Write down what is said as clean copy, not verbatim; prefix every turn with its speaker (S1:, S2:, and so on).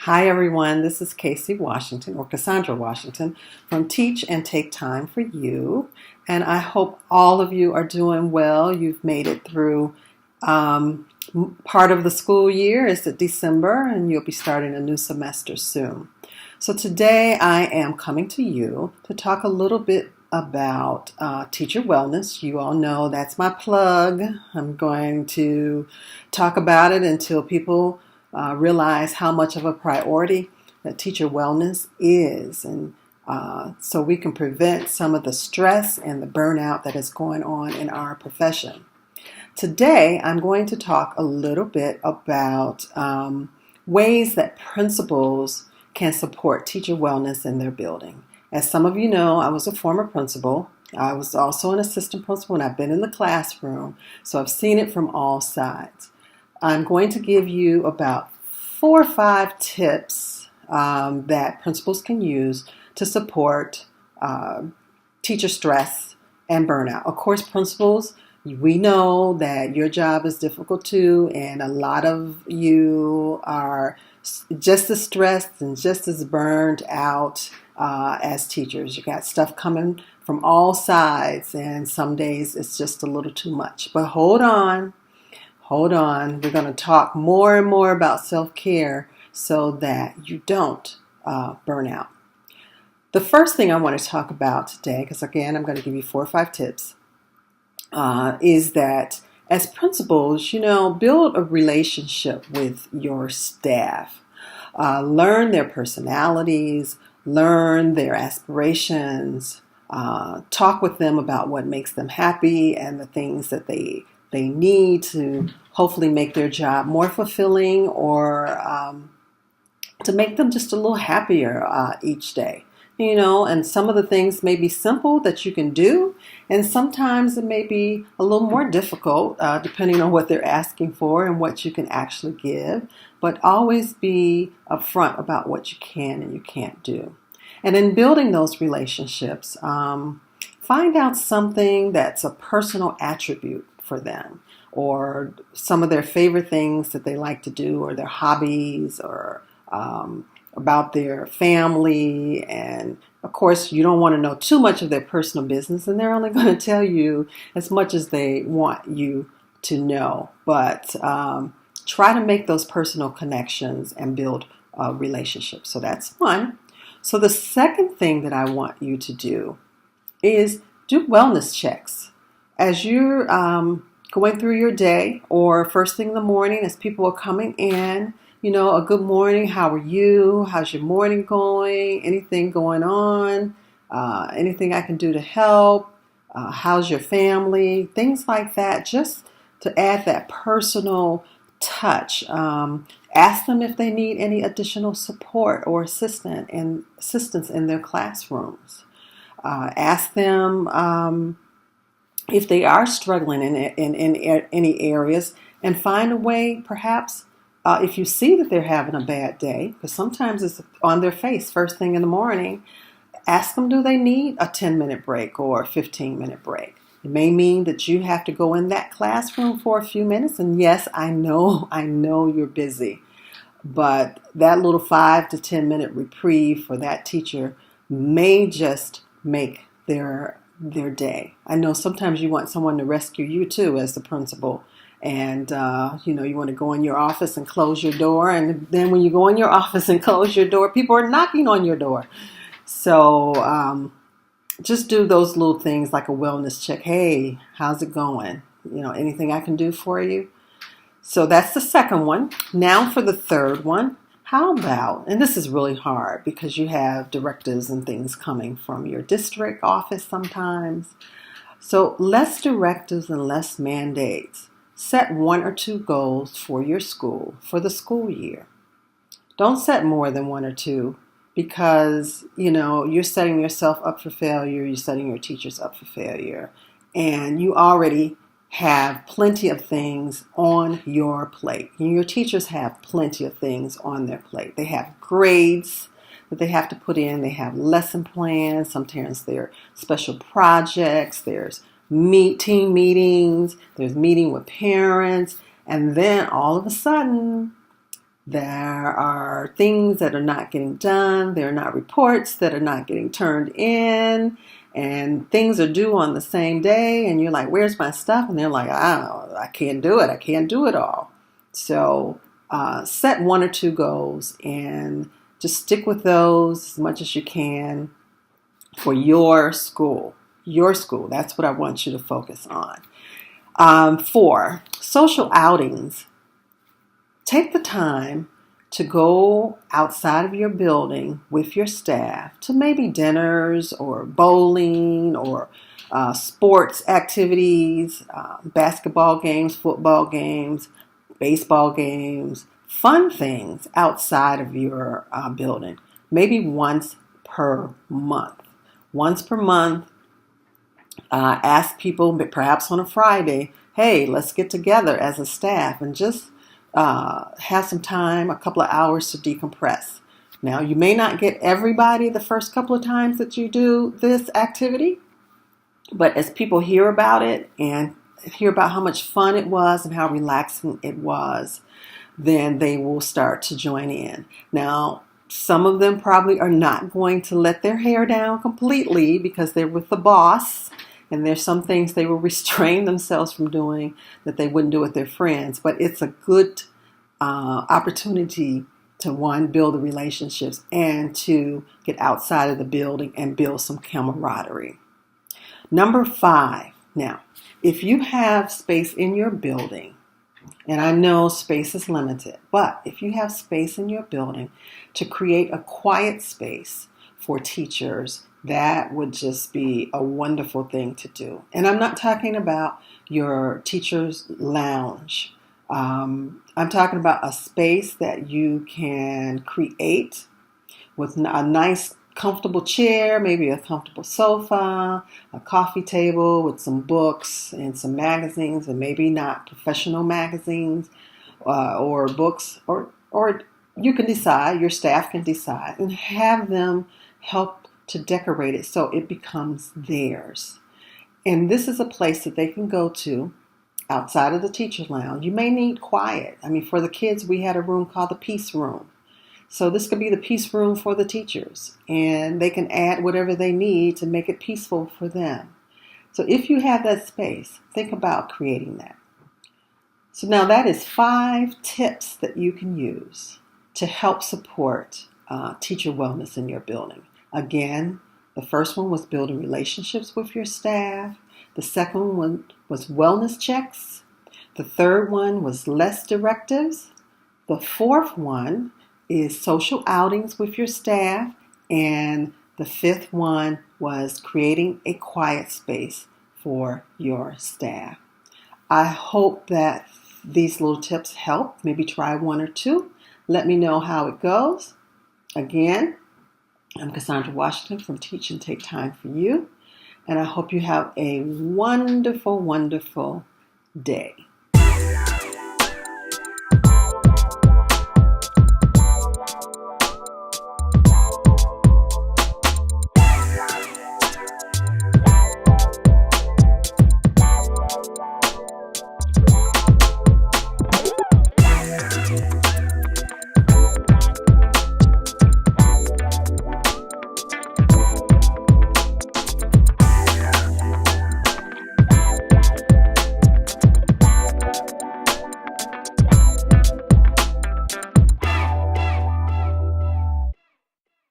S1: Hi everyone, this is Casey Washington or Cassandra Washington from Teach and Take Time for You. And I hope all of you are doing well. You've made it through part of the school year. It's December and you'll be starting a new semester soon. So today I am coming to you to talk a little bit about teacher wellness. You all know that's my plug. I'm going to talk about it until people realize how much of a priority that teacher wellness is, and so we can prevent some of the stress and the burnout that is going on in our profession. Today, I'm going to talk a little bit about ways that principals can support teacher wellness in their building. As some of you know, I was a former principal. I was also an assistant principal, and I've been in the classroom, so I've seen it from all sides. I'm going to give you about 4 or 5 tips that principals can use to support teacher stress and burnout. Of course, principals, we know that your job is difficult too, and a lot of you are just as stressed and just as burned out as teachers. You got stuff coming from all sides, and some days it's just a little too much. But hold on. We're going to talk more and more about self-care so that you don't burn out. The first thing I want to talk about today, because again, I'm going to give you 4 or 5 tips, is that as principals, build a relationship with your staff. Learn their personalities, learn their aspirations, talk with them about what makes them happy and the things that they need to hopefully make their job more fulfilling, or to make them just a little happier each day. And some of the things may be simple that you can do, and sometimes it may be a little more difficult depending on what they're asking for and what you can actually give. But always be upfront about what you can and you can't do. And in building those relationships, find out something that's a personal attribute for them, or some of their favorite things that they like to do, or their hobbies, or about their family. And of course, you don't want to know too much of their personal business, and they're only going to tell you as much as they want you to know. But try to make those personal connections and build relationships. So that's one. So the second thing that I want you to do is do wellness checks. As you're going through your day, or first thing in the morning as people are coming in, a good morning, how are you? How's your morning going? Anything going on? Anything I can do to help? How's your family? Things like that, just to add that personal touch. Ask them if they need any additional support or assistance in their classrooms. Ask them if they are struggling in any areas, and find a way, perhaps, if you see that they're having a bad day, because sometimes it's on their face first thing in the morning, ask them, do they need a 10-minute break or a 15-minute break? It may mean that you have to go in that classroom for a few minutes, and yes, I know you're busy, but that little 5 to 10-minute reprieve for that teacher may just make their day. I know sometimes you want someone to rescue you too as the principal, and you want to go in your office and close your door, and then when you go in your office and close your door, people are knocking on your door. So just do those little things like a wellness check. Hey, how's it going? Anything I can do for you? So that's the second one. Now for the third one. How about, and this is really hard because you have directives and things coming from your district office sometimes. So less directives and less mandates. Set 1 or 2 goals for your school for the school year. Don't set more than 1 or 2, because you're setting yourself up for failure. You're setting your teachers up for failure, and you already have plenty of things on your plate. Your teachers have plenty of things on their plate. They have grades that they have to put in. They have lesson plans. Sometimes there are special projects. There's team meetings. There's meeting with parents. And then all of a sudden, There are things that are not getting done. There are not reports that are not getting turned in. And things are due on the same day. And you're like, where's my stuff? And they're like, I can't do it. I can't do it all. So set 1 or 2 goals and just stick with those as much as you can for your school. Your school. That's what I want you to focus on. 4, social outings. Take the time to go outside of your building with your staff to maybe dinners or bowling or sports activities, basketball games, football games, baseball games, fun things outside of your building. Maybe once per month. Once per month, ask people, perhaps on a Friday, hey, let's get together as a staff and just have some time, a couple of hours to decompress. Now, you may not get everybody the first couple of times that you do this activity, but as people hear about it and hear about how much fun it was and how relaxing it was, then they will start to join in. Now, some of them probably are not going to let their hair down completely because they're with the boss. And there's some things they will restrain themselves from doing that they wouldn't do with their friends. But it's a good opportunity to, 1, build the relationships and 2, get outside of the building and build some camaraderie. Number 5. Now, if you have space in your building, and I know space is limited, but if you have space in your building to create a quiet space for teachers, that would just be a wonderful thing to do. And I'm not talking about your teacher's lounge. I'm talking about a space that you can create with a nice, comfortable chair, maybe a comfortable sofa, a coffee table with some books and some magazines, and maybe not professional magazines or books, or you can decide, your staff can decide, and have them help to decorate it so it becomes theirs. And this is a place that they can go to outside of the teacher's lounge. You may need quiet. I mean, for the kids, we had a room called the Peace Room. So this could be the peace room for the teachers, and they can add whatever they need to make it peaceful for them. So if you have that space, think about creating that. So now that is 5 tips that you can use to help support teacher wellness in your building. Again, the first one was building relationships with your staff. The second one was wellness checks. The third one was less directives. The fourth one is social outings with your staff. And the 5th one was creating a quiet space for your staff. I hope that these little tips help. Maybe try 1 or 2. Let me know how it goes. Again, I'm Cassandra Washington from Teach and Take Time for You. And I hope you have a wonderful, wonderful day.